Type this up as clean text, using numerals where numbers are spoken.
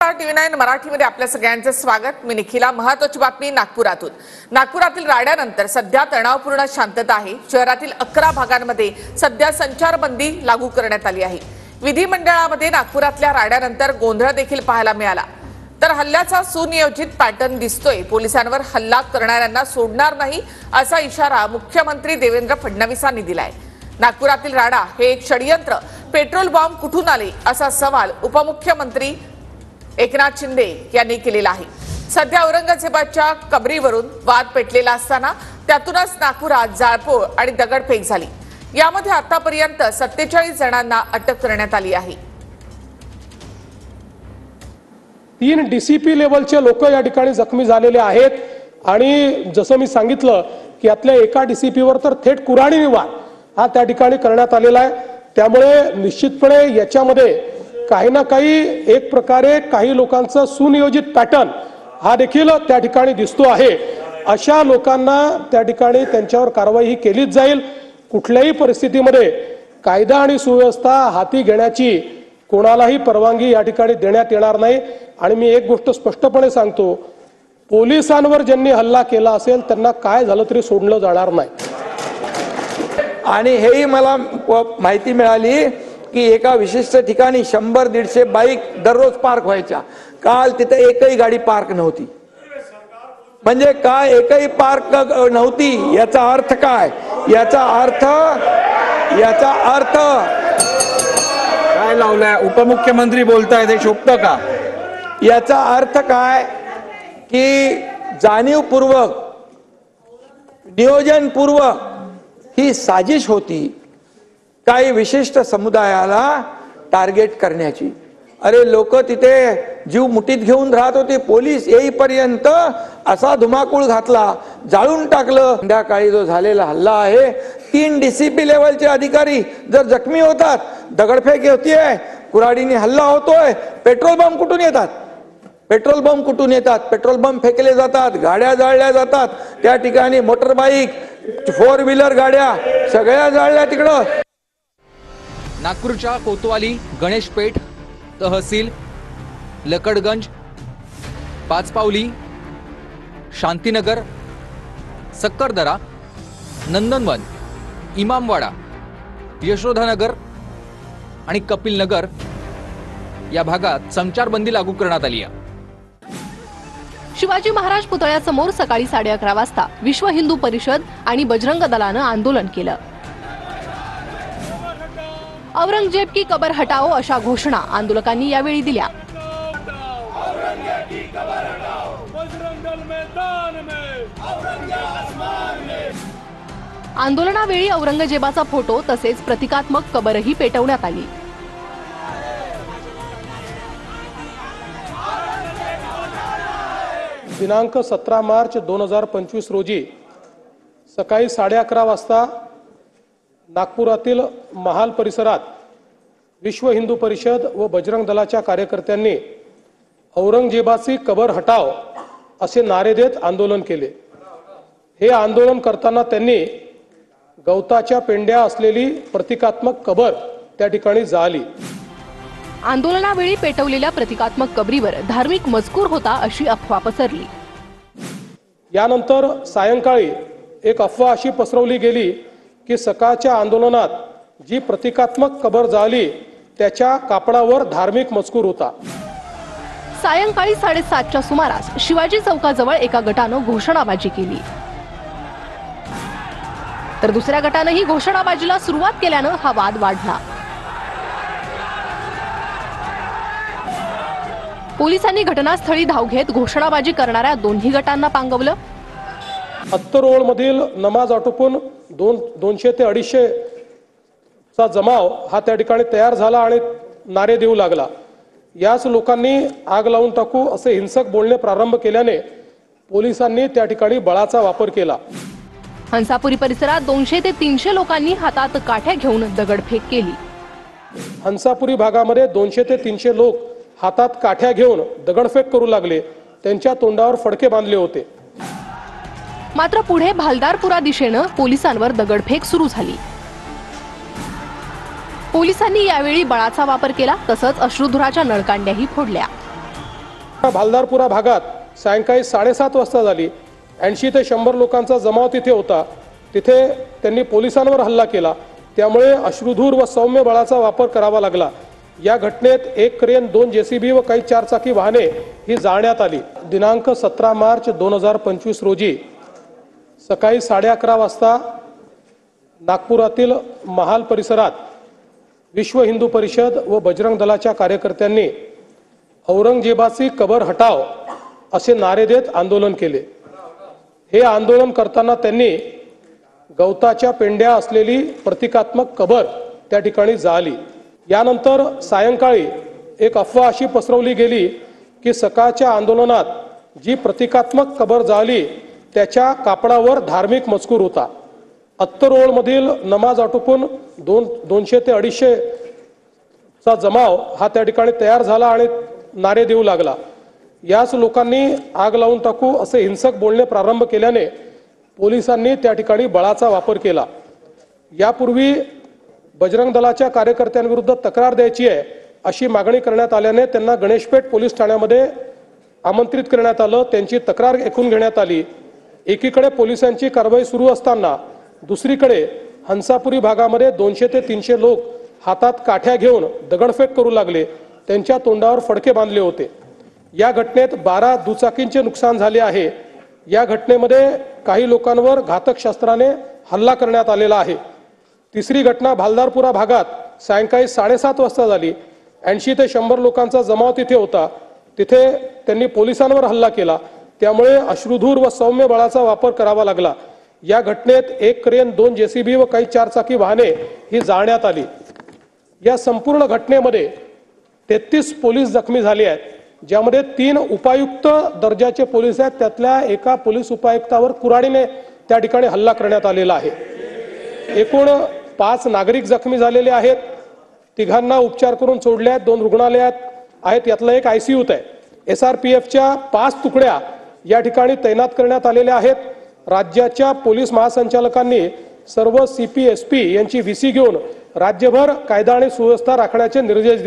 नमस्कार, TV9 मराठीमध्ये आपल्या सगळ्यांचं स्वागत। मी निखिला। महत्त्वाची बातमी नागपुरातून। नागपुरातील राड्यानंतर सध्या तणावपूर्ण शांतता आहे। शहरातील 11 भागांमध्ये सध्या संचारबंदी लागू करण्यात आली आहे। विधिमंडळामध्ये नागपुरातल्या राड्यानंतर गोंधळ देखील पाहायला मिळाला। तर हल्ल्याचा सुनियोजित पॅटर्न दिसतोय। पोलिसांवर हल्ला करणाऱ्यांना सोडणार नाही असा इशारा मुख्यमंत्री देवेंद्र फडणवीसांनी दिलाय। नागपुरातील राडा हे एक षडयंत्र, पेट्रोल बॉम्ब कुठून आले असा सवाल उपमुख्यमंत्री एकनाथ शिंदे यांनी केलेला आहे। सध्या औरंगजेबाच्या कबरीवरून वाद पेटलेला असताना त्यातूनच नागपुरात जाळपोळ आणि दगडफेक झाली। यामध्ये आतापर्यंत 47 जणांना अटक करण्यात आली आहे। 3 DCP लेवलचे लोक या ठिकाणी जखमी झालेले आहेत आणि जसं मी सांगितलं की यातल्या एका DCP वर तर थेट कुऱ्हाडी वार हा त्या ठिकाणी करण्यात आलेला आहे। त्यामुळे निश्चितपणे याच्यामध्ये काही ना काही एक प्रकारे काही लोकांचा सुनियोजित पॅटर्न हा देखील त्या ठिकाणी दिसतो आहे। अशा लोकांना त्या ठिकाणी त्यांच्यावर कारवाई ही केलीच जाईल। कुठल्याही परिस्थितीमध्ये कायदा आणि सुव्यवस्था हाती घेण्याची कोणालाही परवानगी या ठिकाणी देण्यात येणार नाही। आणि मी एक गोष्ट स्पष्टपणे सांगतो, पोलिसांवर ज्यांनी हल्ला केला असेल त्यांना काय झालं तरी सोडलं जाणार नाही। आणि हेही मला माहिती मिळाली की एका विशिष्ट ठिकाणी 100-150 बाईक दररोज पार्क व्हायच्या। काल तिथे एकही गाडी पार्क नव्हती। म्हणजे काय एकही पार्क नव्हती याचा अर्थ काय? याचा अर्थ काय लावलाय? उपमुख्यमंत्री बोलताय ते शोभतं का? याचा अर्थ काय की जाणीवपूर्वक नियोजनपूर्वक ही साजिश होती काही विशिष्ट समुदायाला टार्गेट करण्याची। अरे लोक तिथे जीव मुठीत घेऊन राहत होते। पोलीस येईपर्यंत असा धुमाकूळ घातला, जाळून टाकलं। संध्याकाळी जो झालेला हल्ला आहे, 3 DCP लेवलचे अधिकारी जर जखमी होतात, दगडफेक होतीये, कुऱ्हाडीने हल्ला होतोय, पेट्रोल बॉम्ब कुठून येतात? पेट्रोल बॉम्ब फेकले जातात, गाड्या जाळल्या जातात। त्या ठिकाणी मोटरबाईक, 4 व्हीलर गाड्या सगळ्या जाळल्या तिकडं। नागपूरच्या कोतवाली, गणेशपेठ, तहसील, लकडगंज, पाचपावली, शांतीनगर, सक्करदरा, नंदनवन, इमामवाडा, यशोधानगर आणि कपिलनगर या भागात संचारबंदी लागू करण्यात आली आहे। शिवाजी महाराज पुतळ्यासमोर सकाळी 11:30 वाजता विश्व हिंदू परिषद आणि बजरंग दलानं आंदोलन केलं। औरंगजेब की कबर हटाओ अशा घोषणा आंदोलकांनी यावेळी दिल्या। आंदोलनावेळी औरंगजेबाचा फोटो तसेच प्रतिकात्मक कबरही पेटवण्यात आली। दिनांक 17 मार्च 2025 रोजी सकाळी 11:30 वाजता नागपुरातील महाल परिसरात विश्व हिंदू परिषद व बजरंग दलाच्या कार्यकर्त्यांनी औरंगजेबाची कबर हटाव असे नारे देत आंदोलन केले। हे आंदोलन करताना त्यांनी गवताच्या पेंड्या असलेली प्रतिकात्मक कबर त्या ठिकाणी जाळली। आंदोलनावेळी पेटवलेल्या प्रतिकात्मक कबरीवर धार्मिक मजकूर होता अशी अफवा पसरली। यानंतर सायंकाळी एक अफवा अशी पसरवली गेली की सकाळच्या आंदोलनात जी प्रतिकात्मक कबर जाळली त्याच्या कापडावर धार्मिक मजकूर होता। सायंकाळी 7:30च्या सुमारास शिवाजी चौकाजवळ एका गटानं घोषणाबाजी केली, तर दुसऱ्या गटानंही घोषणाबाजीला सुरुवात केल्यानं हा वाद वाढला। पोलिसांनी घटनास्थळी धाव घेत घोषणाबाजी करणाऱ्या दोन्ही गटांना पांगवलं। अत्तर मधील नमाज आटोपून 200 ते 250 चा जमाव हा त्या ठिकाणी तयार झाला आणि नारे देऊ लागला। याच लोकांनी आग लावून टाकू असे हिंसक बोलणे प्रारंभ केल्याने पोलिसांनी त्या ठिकाणी बळाचा वापर केला। हंसापुरी परिसरात 200 ते 300 लोकांनी हातात काठ्या घेऊन दगडफेक केली। हंसापुरी भागामध्ये 200 ते 300 लोक हातात काठ्या घेऊन दगडफेक करू लागले। त्यांच्या तोंडावर फडके बांधले होते। मात्र पुढे भालदारपुरा दिशेनं पोलिसांवर दगडफेक सुरू झाली। पोलिसांनी यावेळी बळाचा वापर केला, तसंच अश्रुधुराच्या नळकांड्याही फोडल्या। भालदारपुरा भागात सायंकाळी 7:30 वाजता झाली. 80 ते 100 लोकांचा जमाव तिथे होता. तिथे त्यांनी पोलिसांवर हल्ला केला. त्यामुळे अश्रुधूर व सौम्य बळाचा वापर करावा लागला. या घटनेत 1 क्रेन, 2 JCB व काही 4 चाकी वाहने ही जाळण्यात आली. दिनांक 17 मार्च 2025 रोजी सकाळी 11:30 वाजता नागपुरातील महाल परिसरात विश्व हिंदू परिषद व बजरंग दलाच्या कार्यकर्त्यांनी औरंगजेबाची कबर हटाव असे नारे देत आंदोलन केले. हे आंदोलन करताना त्यांनी गवताच्या पेंड्या असलेली प्रतिकात्मक कबर त्या ठिकाणी जाळली. यानंतर सायंकाळी एक अफवा अशी पसरवली गेली की सकाळच्या आंदोलनात जी प्रतिकात्मक कबर जाळली त्याच्या कापडावर धार्मिक मजकूर होता. अत्तरोळमधील नमाज आटोपून 200 ते 250 चा जमाव हा त्या ठिकाणी तयार झाला आणि नारे देऊ लागला. याच लोकांनी आग लावून टाकू असे हिंसक बोलणे प्रारंभ केल्याने पोलिसांनी त्या ठिकाणी बळाचा वापर केला. यापूर्वी बजरंग दलाच्या कार्यकर्त्यांविरुद्ध तक्रार द्यायची आहे अशी मागणी करण्यात आल्याने त्यांना गणेशपेठ पोलीस ठाण्यामध्ये आमंत्रित करण्यात आलं. त्यांची तक्रार ऐकून घेण्यात आली. एकीकडे पोलिसांची कारवाई सुरू असताना दुसरीकडे हंसापुरी भागामध्ये 200 ते 300 लोक हातात काठ्या घेऊन दगडफेक करू लागले. त्यांच्या तोंडावर फडके बांधले होते. या घटनेत 12 दुचाकींचे नुकसान झाले आहे. या घटनेमध्ये काही लोकांवर घातक शस्त्राने हल्ला करण्यात आलेला आहे. तिसरी घटना भालदारपुरा भागात सायंकाळी 7:30 वाजता झाली. 80 ते 100 लोकांचा जमाव तिथे होता. तिथे त्यांनी पोलिसांवर हल्ला केला. त्यामुळे अश्रुधूर व सौम्य बळाचा वापर करावा लागला. या घटनेत 1 क्रेन, 2 JCB व काही 4 चाकी वाहने ही जाळण्यात आली. या संपूर्ण घटनेमध्ये 33 पोलीस जखमी झाले आहेत, ज्यामध्ये 3 उपायुक्त दर्जाचे पोलीस आहेत. त्यातल्या एका पोलीस उपायुक्तावर कुऱ्हाडीने त्या ठिकाणी हल्ला करण्यात आलेला आहे. एकूण 5 नागरिक जखमी झालेले आहेत. 3घांना उपचार करून सोडले आहेत. 2 रुग्णालयात आहेत. यातला एक ICUत आहे. SRPFच्या 5 तुकड्या या ठिकाणी तैनात करण्यात आलेल्या आहेत. राज्याच्या पोलीस महासंचालकांनी सर्व CP SP यांची VC घेऊन राज्यभर कायदा आणि सुव्यवस्था राखण्याचे निर्देश